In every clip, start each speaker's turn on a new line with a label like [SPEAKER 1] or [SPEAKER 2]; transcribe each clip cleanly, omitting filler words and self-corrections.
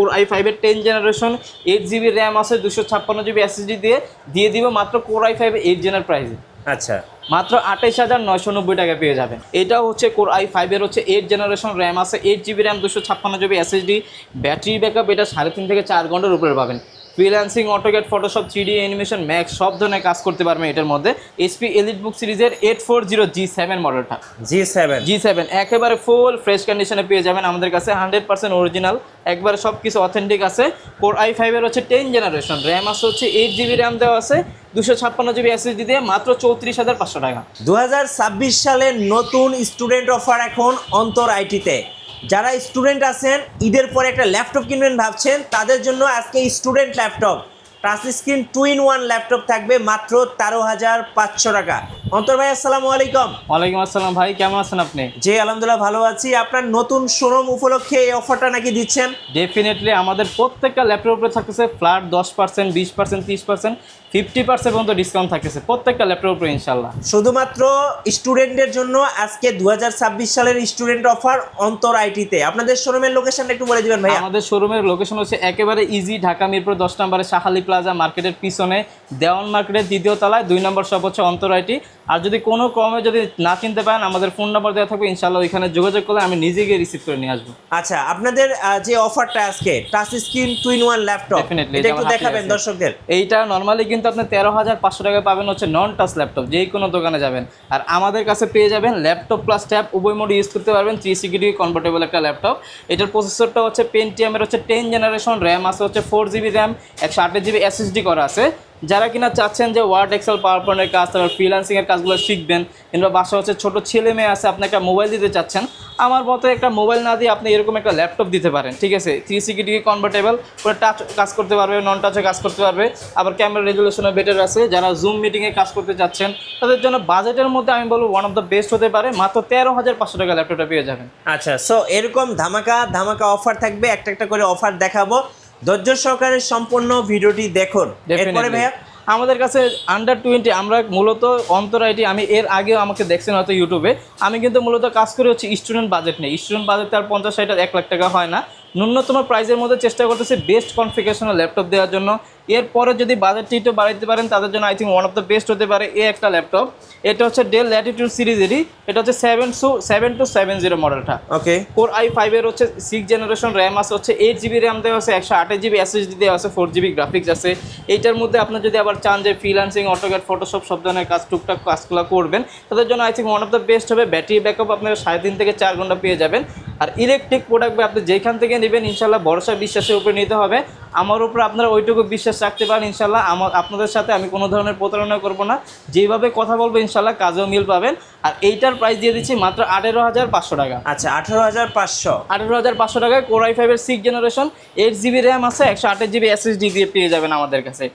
[SPEAKER 1] Core i5 এর 10 generation 8GB RAM আছে 256GB SSD দিয়ে দিব মাত্র কোর i5 8 জেনার প্রাইসে।
[SPEAKER 2] আচ্ছা,
[SPEAKER 1] মাত্র 28,990 টাকা পেয়ে যাবেন। এটা হচ্ছে কোর i5 এর হচ্ছে 8 জেনারেশন র্যাম আছে, 8GB RAM 256GB SSD, battery backup এটা 3.5 থেকে 4 ঘন্টার উপরে পাবেন। Freelancing, AutoCAD, Photoshop, 3D animation, max সব ধরনের কাজ করতে পারবেন এটার মধ্যে। HP EliteBook সিরিজের 840G7 মডেলটা, G7 একেবারে ফুল ফ্রেশ কন্ডিশনে পেয়ে যাবেন আমাদের কাছে, 100% অরিজিনাল, একবারে সব কিছু অথেন্টিক আছে। কোর i5 এর হচ্ছে 10 জেনারেশন র্যাম আছে হচ্ছে 8GB র্যাম দেওয়া আছে 256GB SSD দিয়ে মাত্র 34,500 টাকা।
[SPEAKER 2] 2026 সালের নতুন স্টুডেন্ট অফার এখন অন্তর আইটিতে। যারা স্টুডেন্ট আছেন ঈদের পরে একটা ল্যাপটপ কিনবেন ভাবছেন, তাদের জন্য আজকে student laptop touch screen 2-in-1 laptop থাকবে মাত্র 13,500 টাকা। অন্তর ভাই আসসালামু আলাইকুম।
[SPEAKER 1] ওয়ালাইকুম আসসালাম ভাই, কেমন আছেন আপনি?
[SPEAKER 2] জি আলহামদুলিল্লাহ ভালো আছি। আপনার নতুন শোরুম উপলক্ষে এই অফারটা নাকি দিচ্ছেন?
[SPEAKER 1] ডেফিনেটলি আমাদের প্রত্যেকটা ল্যাপটপের উপরে থাকতেছে ফ্ল্যাট 10%, 20%, 30%, 50% পর্যন্ত ডিসকাউন্ট থাকতেছে প্রত্যেকটা ল্যাপটপের উপরে ইনশাল্লাহ।
[SPEAKER 2] শুধুমাত্র স্টুডেন্টদের জন্য আজকে 2026 সালের স্টুডেন্ট অফার অন্তর আইটিতে। আপনাদের শোরুমের লোকেশনটা একটু বলে দিবেন ভাই।
[SPEAKER 1] আমাদের শোরুমের লোকেশন হচ্ছে একেবারে ইজি, ঢাকা মিরপুর 10 নম্বরে শাহালি প্লাজা মার্কেটের পিছনে দেওয়ান মার্কেটের 2য় তলায় 2 নম্বর শপ হচ্ছে অন্তর আইটি। আর যদি কোনো ক্রমে যদি না চিনতে পারেন আমাদের ফোন নাম্বার দেওয়া থাকবে, ইনশাল্লাহ ওইখানে যোগাযোগ করলে আমি নিজে গিয়ে রিসিভ করে নিয়ে আসবো।
[SPEAKER 2] আচ্ছা, আপনাদের যে অফারটা আজকে টাচ স্ক্রিন 2-in-1 ল্যাপটপ, এটা একটু দেখাবেন দর্শকদের।
[SPEAKER 1] এইটা নরমালি কিন্তু আপনি 13,500 টাকা পাবেন হচ্ছে নন টাচ ল্যাপটপ, যেই কোনো দোকানে যাবেন। আর আমাদের কাছে পেয়ে যাবেন ল্যাপটপ প্লাস ট্যাব উভয় মোড ইউজ করতে পারবেন, 360 ডিগ্রি কনভার্টেবল একটা ল্যাপটপ। এটার প্রসেসরটা হচ্ছে পেন্টিয়ামের হচ্ছে 10 জেনারেশন, র্যাম আছে হচ্ছে 4GB র্যাম, 128GB SSD করা আছে। যারা কিনা চাচ্ছেন যে ওয়ার্ড, এক্সেল, পাওয়ার পয়েন্টের কাজ, তারপর ফ্রিল্যান্সিংয়ের কাজগুলো শিখবেন, কিংবা বাসা হচ্ছে ছোটো ছেলে মেয়ে আছে আপনি একটা মোবাইল দিতে চাচ্ছেন, আমার মতো একটা মোবাইল না দিয়ে আপনি এরকম একটা ল্যাপটপ দিতে পারেন, ঠিক আছে। 360 ডিগ্রি কনভার্টেবল, পুরো টাচ কাজ করতে পারবে, নন টাচে কাজ করতে পারবে, আবার ক্যামেরা রেজুলেশনও বেটার আছে। যারা জুম মিটিংয়ে কাজ করতে চাচ্ছেন তাদের জন্য বাজেটের মধ্যে আমি বলবো ওয়ান অফ দ্য বেস্ট হতে পারে, মাত্র 13,500 টাকা ল্যাপটপটা পেয়ে যাবেন।
[SPEAKER 2] আচ্ছা, সো এরকম ধামাকা অফার থাকবে, একটা করে অফার দেখাবো, ধৈর্য সহকারে সম্পূর্ণ ভিডিওটি দেখুন। এরপরে ভাইয়া
[SPEAKER 1] আমাদের কাছে আন্ডার 20 আমরা মূলত অন্তর আইটি, আমি এর আগেও আমাকে দেখছেন হয়তো ইউটিউবে, আমি কিন্তু মূলত কাজ করি হচ্ছে স্টুডেন্ট বাজেট নেই। স্টুডেন্ট বাজেট তার 50-60 1 লাখ টাকা হয় না, ন্যূনতম প্রাইসের মধ্যে চেষ্টা করতেছি বেস্ট কনফিগারেশনের ল্যাপটপ দেওয়ার জন্য। এরপরে যদি বাজেটটি একটু বাড়াইতে পারেন তাদের জন্য I think one of the best হতে পারে এই একটা ল্যাপটপ। এটা হচ্ছে ডেল ল্যাটিটিউড সিরিজেরই, এটা হচ্ছে 7270 মডেলটা।
[SPEAKER 2] ওকে,
[SPEAKER 1] কোর i5 এর হচ্ছে 6 জেনারেশন র্যাম আছে হচ্ছে 8GB র্যাম দেওয়া আছে, 128GB SSD দেওয়া আছে, 4GB গ্রাফিক্স আছে। এইটার মধ্যে আপনার যদি আবার চান যে ফ্রিল্যান্সিং, অটোক্যাড, ফটোশপ সব ধরনের কাজ টুকটাক কাজগুলো করবেন, তাদের জন্য I think one of the best হবে। ব্যাটারি ব্যাকআপ আপনারা 3.5 থেকে 4 ঘন্টা পেয়ে যাবেন। আর ইলেকট্রিক প্রোডাক্ট আপনি যেখান থেকে নেবেন ইনশাল্লাহ ভরসা বিশ্বাসের উপরে নিতে হবে। আমার উপর আপনারা ওইটুকু বিশ্বাস রাখতে পারেন ইনশাল্লাহ। আপনাদের সাথে আমি কোনো ধরনের প্রতারণা করবো না, যেভাবে কথা বলবো ইনশাল্লাহ কাজেও মিল পাবেন। আর এইটার প্রাইস দিয়ে দিচ্ছি মাত্র 18,500 টাকা।
[SPEAKER 2] আচ্ছা, 18,500
[SPEAKER 1] টাকায় কোর i5 এর 6 জেনারেশন 8GB র্যাম আছে, 128GB SSD দিয়ে পেয়ে যাবেন আমাদের কাছে।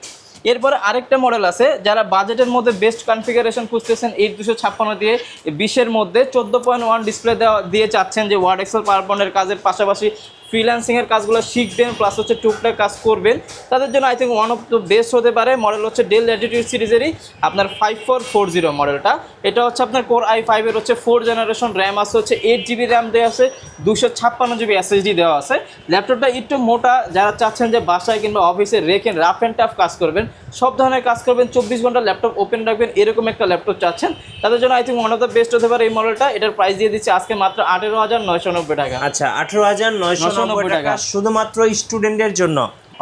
[SPEAKER 1] এরপরে আরেকটা মডেল আছে, যারা বাজেটের মধ্যে বেস্ট কনফিগারেশন খুঁজতেছেন 8256 দিয়ে 20-এর মধ্যে 14.1 ডিসপ্লে দিয়ে চাচ্ছেন যে ওয়ার্ড, এক্সেল, পাওয়ার পয়েন্টের কাজের পাশাপাশি ফ্রিল্যান্সিংয়ের কাজগুলো শিখবেন প্লাস হচ্ছে টুকটাক কাজ করবেন, তাদের জন্য I think one of the best হতে পারে। মডেল হচ্ছে ডেল ল্যাটিটিউড সিরিজেরই আপনার 5440 মডেলটা। এটা হচ্ছে আপনার কোর i5 এর হচ্ছে 4 জেনারেশন, র্যাম আছে হচ্ছে 8GB র্যাম দেওয়া আছে, 256GB SSD দেওয়া আছে। ল্যাপটপটা একটু মোটা, যারা চাচ্ছেন যে বাসায় কিংবা অফিসে রেখে রাফ অ্যান্ড টাফ কাজ করবেন, সব ধরনের কাজ করবেন, 24 ঘন্টা ল্যাপটপ ওপেন রাখবেন, এরকম একটা ল্যাপটপ চাচ্ছেন, তাদের জন্য I think one of the best হতে পারে এই মডেলটা। এটার প্রাইস দিয়ে দিচ্ছে আজকে মাত্র 18,990 টাকা।
[SPEAKER 2] আচ্ছা, 18,990 টাকা শুধুমাত্র স্টুডেন্টদের জন্য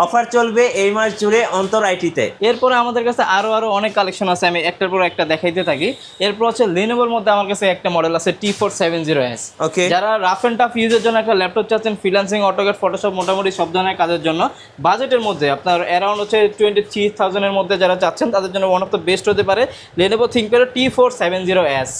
[SPEAKER 2] অফার চলবে এই মাস জুড়ে অন্তর আইটিতে।
[SPEAKER 1] এরপরে আমাদের কাছে আরো অনেক কালেকশন আছে, আমি একটার পর একটা দেখাইতে থাকি। এরপর হচ্ছে Lenovoর মধ্যে আমার কাছে একটা মডেল আছে T470S।
[SPEAKER 2] ওকে,
[SPEAKER 1] যারা রাফ এন্ড টাফ ইউজের জন্য একটা ল্যাপটপ চাচ্ছেন, ফ্রিল্যান্সিং, অটোক্যাড, ফটোশপ মোটামুটি সব ধরনের কাজের জন্য, বাজেটের মধ্যে আপনার অ্যারাউন্ড হচ্ছে 23,000 এর মধ্যে যারা চাচ্ছেন তাদের জন্য ওয়ান অফ দ্য বেস্ট হতে পারে Lenovo ThinkPad T470S।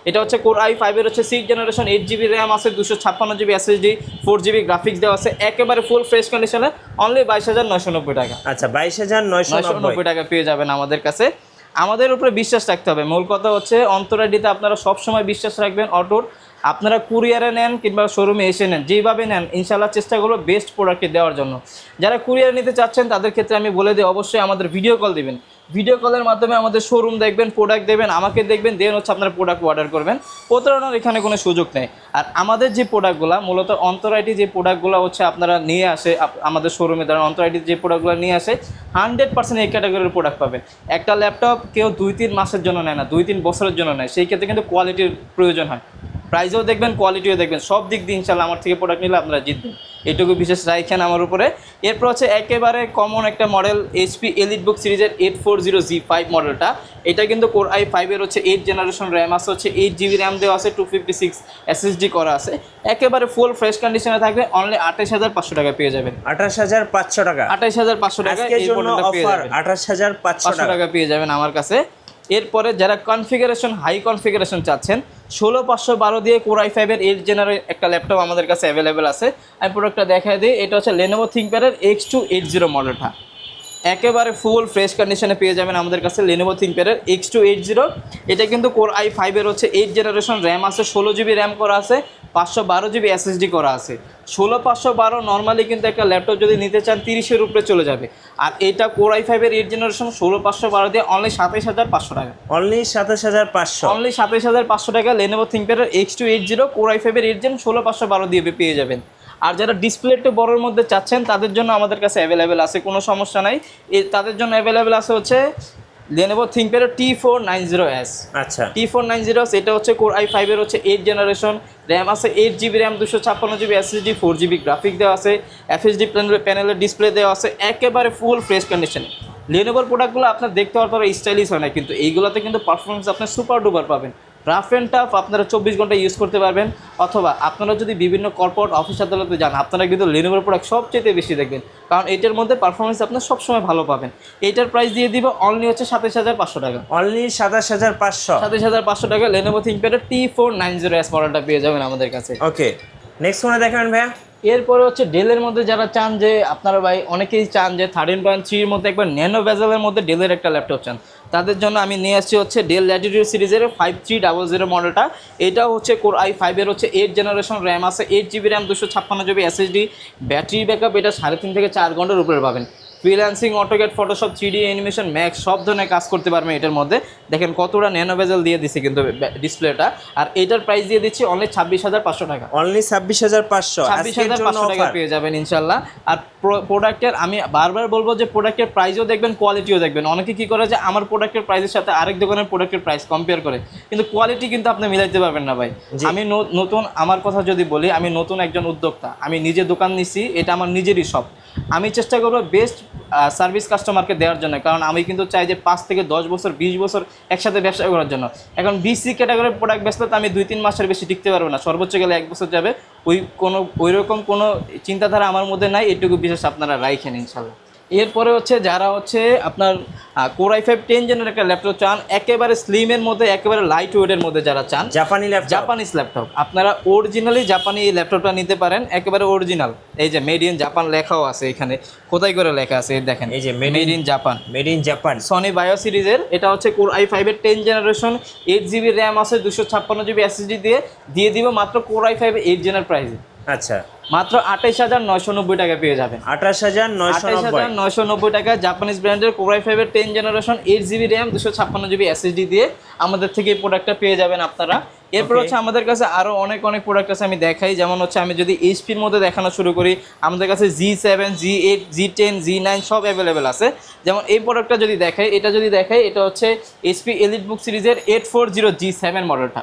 [SPEAKER 1] এটা হচ্ছে কোর i5 এর হচ্ছে 6 জেনারেশন, 8GB র্যাম আছে, 256GB SSD, 4GB গ্রাফিক্স দেওয়া আছে, একেবারে ফুল ফ্রেশ কন্ডিশনে, অনলি 22,990 টাকা।
[SPEAKER 2] আচ্ছা, 22,990
[SPEAKER 1] টাকা পেয়ে যাবেন আমাদের কাছে। আমাদের উপরে বিশ্বাস রাখতে হবে, মূল কথা হচ্ছে অন্তর আইটিতে আপনারা সবসময় বিশ্বাস রাখবেন অটোর। আপনারা কুরিয়ারে নেন কিংবা শোরুমে এসে নেন, যেভাবে নেন ইনশাল্লাহ চেষ্টা করবো বেস্ট প্রোডাক্টে দেওয়ার জন্য। যারা কুরিয়ারে নিতে চাচ্ছেন তাদের ক্ষেত্রে আমি বলে দিই অবশ্যই আমাদের ভিডিও কল দিবেন। ভিডিও কলের মাধ্যমে আমাদের শোরুম দেখবেন, প্রোডাক্ট দেখবেন, আমাকে দেখবেন, দেন হচ্ছে আপনারা প্রোডাক্ট অর্ডার করবেন। প্রতারণার এখানে কোনো সুযোগ নেই। আর আমাদের যে প্রোডাক্টগুলো মূলত অন্তর আইটি যে প্রোডাক্টগুলো হচ্ছে আপনারা নিয়ে আসে আমাদের শোরুমে, দ্বারা অন্তর আইটি যে প্রোডাক্টগুলো নিয়ে আসে 100% এই ক্যাটাগরির প্রোডাক্ট পাবেন। একটা ল্যাপটপ কেউ 2-3 মাসের জন্য নেয় না, 2-3 বছরের জন্য নেয়, সেই ক্ষেত্রে কিন্তু কোয়ালিটির প্রয়োজন হয়। প্রাইসও দেখবেন, কোয়ালিটিও দেখবেন, সব দিক দিয়ে ইনশাল্লাহ আমার থেকে প্রোডাক্ট নিলে আপনারা জিতবেন, এটুকু বিশেষ রাখেন আমার উপরে। এরপর হচ্ছে একেবারে কমন একটা মডেল HP EliteBook সিরিজের 840G5 মডেলটা। এটা কিন্তু Core i5 এর হচ্ছে 8 জেনারেশন র্যাম আছে, হচ্ছে 8GB র্যাম দেওয়া আছে, 256 SSD করা আছে, একেবারে ফুল ফ্রেশ কন্ডিশনে থাকবে। অনলি 28,500 টাকা পেয়ে যাবেন।
[SPEAKER 2] 28,500 টাকা,
[SPEAKER 1] 28,500 টাকা এই মডেলটা পেয়ে যাবেন।
[SPEAKER 2] 28,500
[SPEAKER 1] টাকা পেয়ে যাবেন আমার কাছে। এরপরে যারা কনফিগারেশন হাই কনফিগারেশন চাচ্ছেন 16512 দিয়ে Core i5 এর 8 জেনারের একটা ল্যাপটপ আমাদের কাছে অ্যাভেলেবেল আছে। আমি প্রোডাক্টটা দেখাই দিই। এটা হচ্ছে Lenovo ThinkPad এর X280 মডেলটা, একেবারে ফুল ফ্রেশ কন্ডিশনে পেয়ে যাবেন আমাদের কাছে Lenovo ThinkPad এর X280। এটা কিন্তু Core i5 এর হচ্ছে 8 জেনারেশন র্যাম আছে, 16GB র্যাম করা আছে, 512GB SSD করা আছে। 16512 নর্মালি কিন্তু একটা ল্যাপটপ যদি নিতে চান 30-এর উপরে চলে যাবে। আর এটা Core i5 এর 8 জেনারেশন 16512 দিয়ে অনলি 27,500 টাকা।
[SPEAKER 2] অনলি 27,500,
[SPEAKER 1] অনলি 27,500 টাকা Lenovo ThinkPad এর X280 Core i5 এর 8 জেন 16512 দিয়ে পেয়ে যাবেন। আর যারা ডিসপ্লে একটু বড়োর মধ্যে চাচ্ছেন তাদের জন্য আমাদের কাছে অ্যাভেলেবেল আছে, কোনো সমস্যা নাই। তাদের জন্য অ্যাভেলেবেল আছে হচ্ছে Lenovo ThinkPad এর T490S।
[SPEAKER 2] আচ্ছা,
[SPEAKER 1] T490S এটা হচ্ছে Core i5 এর হচ্ছে 8 জেনারেশন র্যাম আছে, 8GB RAM, 256GB SSD, 4GB graphic দেওয়া আছে, FHD প্যানেলের ডিসপ্লে দেওয়া আছে, একেবারে ফুল ফ্রেশ কন্ডিশনে। Lenovoর প্রোডাক্টগুলো আপনার দেখতে হওয়ার পরে স্টাইলিশ হয় না, কিন্তু এইগুলোতে কিন্তু পারফরমেন্স আপনার সুপার ডুপার পাবেন। রাফ অ্যান্ড টাফ আপনারা 24 ঘন্টা ইউজ করতে পারবেন। অথবা আপনারা যদি বিভিন্ন কর্পোরেট অফিস আদালতে যান আপনারা কিন্তু Lenovoর প্রোডাক্ট সবচেয়ে বেশি দেখবেন, কারণ এটার মধ্যে পারফরমেন্স আপনার সবসময় ভালো পাবেন। এইটার প্রাইস দিয়ে দিব অনলি হচ্ছে 27,500 টাকা।
[SPEAKER 2] অনলি 27,500,
[SPEAKER 1] 27,500 টাকা Lenovo ThinkPad এর T490S মডেলটা পেয়ে যাবেন আমাদের কাছে।
[SPEAKER 2] ওকে, নেক্সট কোনে দেখাবেন ভাইয়া?
[SPEAKER 1] এরপরে হচ্ছে ডেলের মধ্যে যারা চান যে আপনারা ভাই অনেকেই চান যে 13.3 এর মধ্যে একবার ন্যানো বেজেলের মধ্যে ডেলের একটা ল্যাপটপ চান, তাদের জন্য আমি নিয়ে আসছি হচ্ছে ডেল ল্যাটিটিউড সিরিজের 5300 মডেলটা। এটাও হচ্ছে Core i5 এর হচ্ছে 8 জেনারেশন র্যাম আছে, 8GB RAM, 256GB SSD, battery backup এটা 3.5 থেকে 4 ঘন্টার উপরে পাবেন। Freelancing, AutoCAD, Photoshop, 3D animation, max সব ধরনের কাজ করতে পারবেন এটার মধ্যে। দেখেন কতটা ন্যানো বেজেল দিয়ে দিচ্ছে কিন্তু ডিসপ্লেটা। আর এটার প্রাইস দিয়ে দিচ্ছি অনলি 26,500 টাকা।
[SPEAKER 2] অনলি 26,500,
[SPEAKER 1] 26,500 টাকা পেয়ে যাবেন ইনশাল্লাহ। আর প্রোডাক্টের আমি বারবার বলবো যে প্রোডাক্টের প্রাইসও দেখবেন, কোয়ালিটিও দেখবেন। অনেকে কি করে যে আমার প্রোডাক্টের প্রাইসের সাথে আরেক দোকানের প্রোডাক্টের প্রাইস কম্পেয়ার করে, কিন্তু কোয়ালিটি কিন্তু আপনি মিলাইতে পারবেন না ভাই। আমি নতুন, আমার কথা যদি বলি, আমি নতুন একজন উদ্যোক্তা, আমি নিজে দোকান নিছি, এটা আমার নিজেরই শপ। আমি চেষ্টা করবো বেস্ট সার্ভিস কাস্টমারকে দেওয়ার জন্য, কারণ আমি কিন্তু চাই যে 5 থেকে 10 বছর 20 বছর একসাথে ব্যবসা করার জন্য। এখন BC ক্যাটাগরির প্রোডাক্ট বেচলে তো আমি 2-3 মাসের বেশি টিকতে পারবো না, সর্বোচ্চ গেলে 1 বছর যাবে। ওই রকম কোনো চিন্তাধারা আমার মধ্যে নাই, এটুকু বিশেষ আপনারা রাখেন ইনশাল্লাহ। এরপরে হচ্ছে যারা হচ্ছে আপনার Core i5 10 জেনের একটা ল্যাপটপ চান, একেবারে স্লিমের মধ্যে, একেবারে লাইট ওয়েটের মধ্যে যারা চান, জাপানিজ ল্যাপটপ, আপনারা অরিজিনালি জাপানি এই ল্যাপটপটা নিতে পারেন, একেবারে অরিজিনাল। এই যে মেড ইন জাপান লেখাও আছে এখানে, খোদাই করে লেখা আছে, দেখেন এই যে made in Japan, made in Japan. Sony bio সিরিজের এটা হচ্ছে Core i5 এর 10 জেনারেশন, 8GB র্যাম আছে, 256GB SSD দিয়ে দিব মাত্র Core i5 8 জেনার প্রাইসে।
[SPEAKER 2] আচ্ছা,
[SPEAKER 1] মাত্র 28,990 টাকা পেয়ে যাবেন।
[SPEAKER 2] 28,990
[SPEAKER 1] টাকা জাপানিজ ব্র্যান্ডের Core i5 এর 10 generation, 8GB RAM, 256GB SSD দিয়ে আমাদের থেকে এই প্রোডাক্টটা পেয়ে যাবেন আপনারা। এরপর হচ্ছে আমাদের কাছে আরও অনেক প্রোডাক্ট আছে, আমি দেখাই। যেমন হচ্ছে আমি যদি HPর মধ্যে দেখানো শুরু করি, আমাদের কাছে G7, G8, G10, G9 সব অ্যাভেলেবেল আছে। যেমন এই প্রোডাক্টটা যদি দেখাই, এটা হচ্ছে HP EliteBook সিরিজের 840G7 মডেলটা।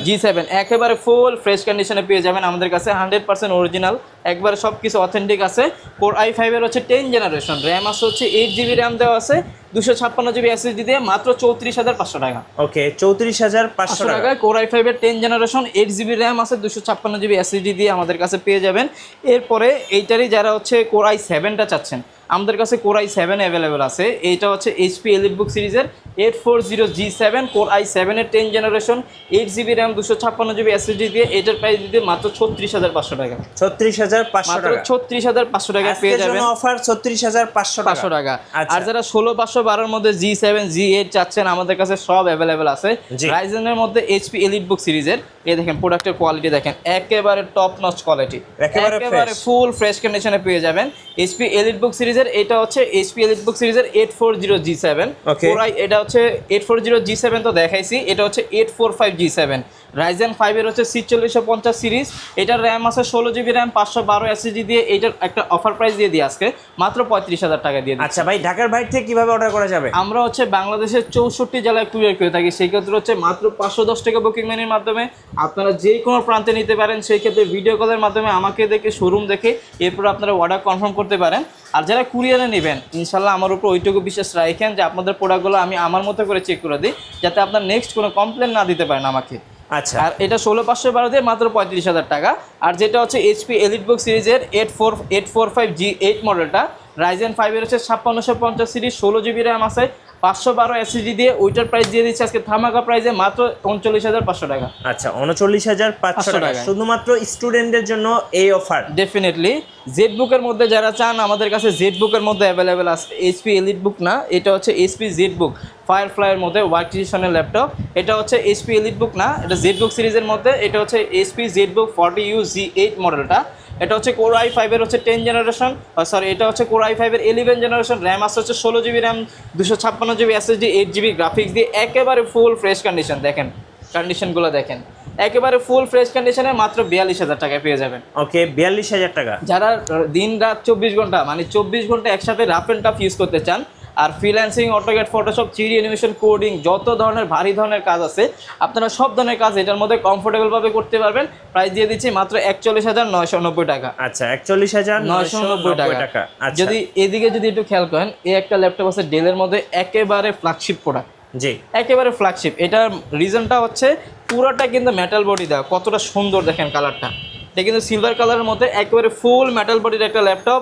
[SPEAKER 1] G7 একেবারে ফুল ফ্রেশ কন্ডিশনে পেয়ে যাবেন আমাদের কাছে, 100% অরিজিনাল, একবারে সব কিছু অথেন্টিক আছে। Core i5 এর হচ্ছে 10 জেনারেশন, র্যাম আছে হচ্ছে 8GB র্যাম দেওয়া আছে, 256GB SSD দিয়ে মাত্র 34,500 টাকা।
[SPEAKER 2] ওকে, 34,500 টাকা
[SPEAKER 1] Core i5 এর 10 জেনারেশন, 8GB র্যাম আছে, 256GB SSD দিয়ে আমাদের কাছে পেয়ে যাবেন। এরপরে এইটারই যারা হচ্ছে Core i7টা চাচ্ছেন, আমাদের কাছে Core i7 অ্যাভেলেবেল আছে। এইটা হচ্ছে HP EliteBook সিরিজের 840G7 Core i7 এর 10 generation, 8GB RAM, 256GB SSD দিয়ে এটার প্রাইস দিতে মাত্র 36,500 টাকা।
[SPEAKER 2] 36,500 টাকা,
[SPEAKER 1] 36,500 টাকা পেয়ে যাবেন।
[SPEAKER 2] অফার 36,500 টাকা।
[SPEAKER 1] আর যারা 16,512 মধ্যে G7, G8 চাচ্ছেন, আমাদের কাছে সব অ্যাভেলেবেল আছে। রাইজেনের মধ্যে HP EliteBook সিরিজের এই দেখেন প্রোডাক্টের কোয়ালিটি দেখেন, একেবারে টপ নচ কোয়ালিটি, একেবারে ফুল ফ্রেশ কন্ডিশনে পেয়ে যাবেন। এইচপি এলিটবুক সিরিজের, এটা হচ্ছে এইচপি এলিটবুক সিরিজের 840G7
[SPEAKER 2] Okay.
[SPEAKER 1] কোর এটা হচ্ছে 840G7 তো দেখাইছি, এটা হচ্ছে 845G7 রাইজেন 5 এর হচ্ছে 4650 সিরিজ। এটার র্যাম আছে 16GB র্যাম 512 এসএসডি দিয়ে। এটার একটা অফার প্রাইস দিয়ে দিই আজকে মাত্র 35,000 টাকা দিয়ে দিই।
[SPEAKER 2] আচ্ছা ভাই, ঢাকার বাইরে থেকে কিভাবে অর্ডার করা যাবে?
[SPEAKER 1] আমরা হচ্ছে বাংলাদেশের 64 জেলায় কুরিয়ার করে থাকি, সেই ক্ষেত্রে হচ্ছে মাত্র 510 টাকা বুকিং মানির মাধ্যমে আপনারা যে কোনো প্রান্তে নিতে পারেন। সেই ক্ষেত্রে ভিডিও কলের মাধ্যমে আমাকে দেখে, শোরুম দেখে এরপর আপনারা অর্ডার কনফার্ম করতে পারেন। আর যারা কুরিয়ারে নেবেন ইনশাল্লাহ আমার উপর ওইটুকু বিশ্বাস রাখেন যে আপনাদের প্রোডাক্টগুলো আমি আমার মতো করে চেক করে দিই, যাতে আপনার নেক্সট কোনো কমপ্লেন না দিতে পারেন আমাকে।
[SPEAKER 2] আচ্ছা,
[SPEAKER 1] আর এটা 16512 দিয়ে মাত্র 35,000 টাকা। আর যেটা হচ্ছে এইচপি এলিটবুক সিরিজের 845G8 মডেলটা রাইজেন 5 এর হচ্ছে 5650 সিরিজ, 16GB র্যাম আছে, 512 এসএসডি দিয়ে। ওইটার প্রাইস দিয়ে দিচ্ছে আজকে ধামাকা প্রাইসে মাত্র 39,500 টাকা।
[SPEAKER 2] আচ্ছা 39,500 টাকা শুধুমাত্র স্টুডেন্টদের জন্য এই অফার।
[SPEAKER 1] ডেফিনেটলি জেড বুকের মধ্যে যারা চান আমাদের কাছে জেড বুকের মধ্যে অ্যাভেলেবেল আছে। এইচপি এলিট বুক না, এটা হচ্ছে এইচপি জেড বুক ফায়ারফ্লাইয়ের মধ্যে ওয়ার্ক ডিজিশনের ল্যাপটপ। এটা হচ্ছে এইচপি এলিট বুক না, এটা জেড বুক সিরিজের মধ্যে। এটা হচ্ছে এইচপি জেড বুক 40UG8 মডেলটা। এটা হচ্ছে কোর i5 এর হচ্ছে 10 জেনারেশন, সরি এটা হচ্ছে কোর i5 এর 11 জেনারেশন। র্যাম আছে হচ্ছে 16GB RAM, 256GB SSD, 8GB graphics দিয়ে একেবারে ফুল ফ্রেশ কন্ডিশন। দেখেন কন্ডিশনগুলো দেখেন, একেবারে ফুল ফ্রেশ কন্ডিশনে মাত্র 42,000 টাকায় পেয়ে যাবেন।
[SPEAKER 2] ওকে 42,000 টাকা।
[SPEAKER 1] যারা দিন রাত 24 ঘন্টা মানে 24 ঘন্টা একসাথে রাফ অ্যান্ড টাফ ইউজ করতে চান, আর freelancing, AutoCAD, Photoshop, 3D animation, coding, যত ধরনের ভারী ধরনের কাজ আছে আপনারা সব ধরনের কাজ এটার মধ্যে কমফোর্টেবলভাবে করতে পারবেন। প্রাইস দিয়ে দিচ্ছি মাত্র 41,990 টাকা।
[SPEAKER 2] আচ্ছা 41,990 টাকা। আচ্ছা
[SPEAKER 1] যদি এদিকে যদি একটু খেয়াল করেন, এই একটা ল্যাপটপ আছে ডেলের মধ্যে একেবারে ফ্ল্যাগশিপ প্রোডাক্ট,
[SPEAKER 2] জি
[SPEAKER 1] একেবারে ফ্ল্যাগশিপ। এটার রিজনটা হচ্ছে পুরোটা কিন্তু মেটাল বডি দেওয়া, কতটা সুন্দর দেখেন কালারটা। এটা কিন্তু সিলভার কালারের মধ্যে একেবারে ফুল মেটাল বডির একটা ল্যাপটপ।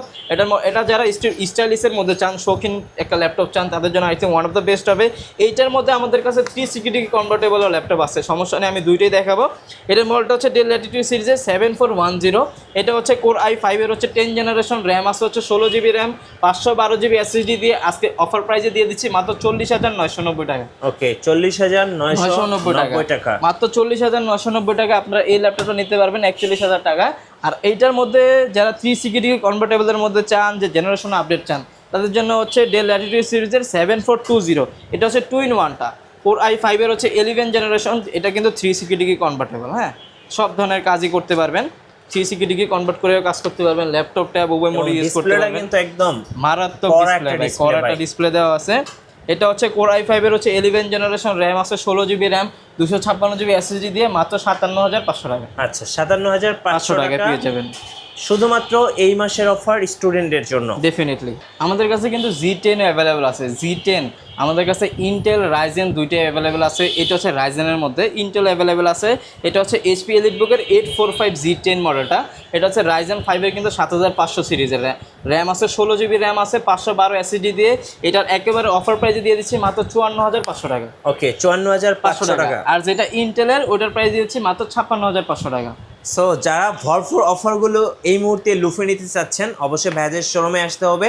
[SPEAKER 1] এটা যারা স্টাইলিশের মধ্যে চান, শৌখিন একটা ল্যাপটপ চান, তাদের জন্য I think one of the best হবে। এইটার মধ্যে আমাদের কাছে 360 কনভার্টেবল ল্যাপটপ আছে, সমস্যা নেই, আমি দুইটাই দেখাবো। এটার মডেলটা হচ্ছে ডেল ল্যাটিটিউড সিরিজের 7410। এটা হচ্ছে কোর i5 এর হচ্ছে 10 জেনারেশন, র্যাম আছে হচ্ছে 16GB র্যাম, 512GB এসএসডি দিয়ে। আজকে অফার প্রাইসে দিয়ে দিচ্ছি মাত্র 40,990 টাকা।
[SPEAKER 2] ওকে 40,990 টাকা,
[SPEAKER 1] মাত্র 40,990 টাকা আপনারা এই ল্যাপটপটা নিতে পারবেন 41,000 টাকা। আর এইটার মধ্যে যারা 360 কনভার্টেবলের মধ্যে চান, যে জেনারেশন আপডেট চান, তাদের জন্য হচ্ছে ডেল ল্যাটিটিউড সিরিজের 7420। এটা হচ্ছে 2-in-1টা। কোর i5 এর হচ্ছে 11 জেনারেশন। এটা কিন্তু 360 কনভার্টেবল, হ্যাঁ সব ধরনের কাজই করতে পারবেন, 360 কনভার্ট করেও কাজ করতে পারবেন। ল্যাপটপ ট্যাব উভয় মোডে ইউজ করতে পারবেন।
[SPEAKER 2] কিন্তু একদম
[SPEAKER 1] মারাত্মক ডিসপ্লে, একটা ডিসপ্লে দেওয়া আছে। এটা হচ্ছে কোর i5 এর হচ্ছে 11 জেনারেশন, র্যাম আছে 16GB র্যাম, 256GB এসএসডি দিয়ে মাত্র 57,500 টাকা।
[SPEAKER 2] আচ্ছা 57,500 টাকা
[SPEAKER 1] পেয়ে যাবেন
[SPEAKER 2] শুধুমাত্র এই মাসের অফার স্টুডেন্টদের জন্য।
[SPEAKER 1] ডেফিনেটলি আমাদের কাছে কিন্তু Z10 অ্যাভেলেবেল আছে। Z10 আমাদের কাছে ইন্টেল রাইজেন দুইটাই অ্যাভেলেবেল আছে। এটা হচ্ছে রাইজেনের মধ্যে, ইন্টেল অ্যাভেলেবেল আছে। এটা হচ্ছে এইচপি এলিটবুকের 845G10 মডেলটা। এটা হচ্ছে রাইজেন 5 এর কিন্তু 7500 সিরিজের, র্যাম আছে 16GB র্যাম আছে, 512 এসএসডি দিয়ে। এটার একেবারে অফার প্রাইসে দিয়ে দিচ্ছি মাত্র 54,500 টাকা।
[SPEAKER 2] ওকে 54,500 টাকা।
[SPEAKER 1] আর যেটা ইন্টেলের ওটার প্রাইস দিচ্ছি মাত্র 56,500 টাকা।
[SPEAKER 2] সো যারা ভরপুর অফারগুলো এই মুহূর্তে লুফে নিতে চাচ্ছেন, অবশ্যই ভাইদের শোরুমে আসতে হবে।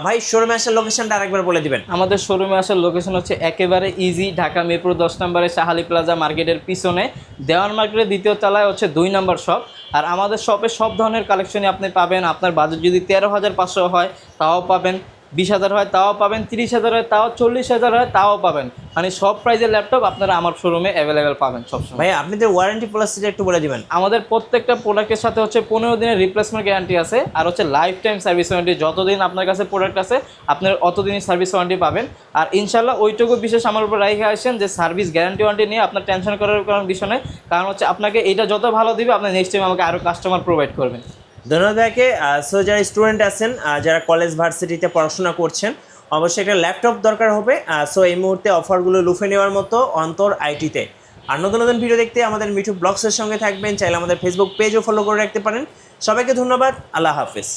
[SPEAKER 2] ভাই শোরুমে আসার লোকেশনটা আরেকবার বলে দিবেন।
[SPEAKER 1] আমাদের শোরুমে আসার লোকেশন হচ্ছে একেবারে ইজি, ঢাকা মিরপুর 10 নম্বরে শাহালি প্লাজা মার্কেটের পিছনে, দেওয়ান মার্কেটের 2য় তলায় হচ্ছে 2 নম্বর শপ। আর আমাদের শপে সব ধরনের কালেকশনই আপনি পাবেন। আপনার বাজেট যদি 13,500 হয় তাও পাবেন, 20,000 হয় তাও পাবেন, 30,000 হয় তাও, 40,000 হয় তাও পাবেন। মানে সব প্রাইজের ল্যাপটপ আপনারা আমার শোরুমে অ্যাভেলেবেল পাবেন সবসময়।
[SPEAKER 2] ভাই আপনাদের ওয়ারেন্টি পলিসিটা একটু বলে দিবেন।
[SPEAKER 1] আমাদের প্রত্যেকটা প্রোডাক্টের সাথে হচ্ছে 15 দিনের রিপ্লেসমেন্ট গ্যারান্টি আছে, আর হচ্ছে লাইফ টাইম সার্ভিস ওয়ারেন্টি। যতদিন আপনার কাছে প্রোডাক্ট আছে আপনার অতদিনই সার্ভিস ওয়ারেন্টি পাবেন। আর ইনশাল্লাহ ওইটুকু বিশেষ আমার উপর রাইখে আসেন যে সার্ভিস গ্যারান্টি ওয়ারেন্টি নিয়ে আপনার টেনশন করার কারণ বিষয় নেই, কারণ হচ্ছে আপনাকে এটা যত ভালো দিবে আপনি নেক্সট টাইম আমাকে আরও কাস্টমার প্রোভাইড করবেন।
[SPEAKER 2] ধন্যবাদ ভাইকে। সো যারা স্টুডেন্ট আছেন, যারা কলেজ ভার্সিটিতে পড়াশোনা করছেন, অবশ্যই একটা ল্যাপটপ দরকার হবে। সো এই মুহূর্তে অফারগুলো লুফে নেওয়ার মতো অন্তর আইটিতে। আর নতুন নতুন ভিডিও দেখতে আমাদের মিঠু ব্লগসের সঙ্গে থাকবেন, চাইলে আমাদের ফেসবুক পেজও ফলো করে রাখতে পারেন। সবাইকে ধন্যবাদ, আল্লাহ হাফেজ।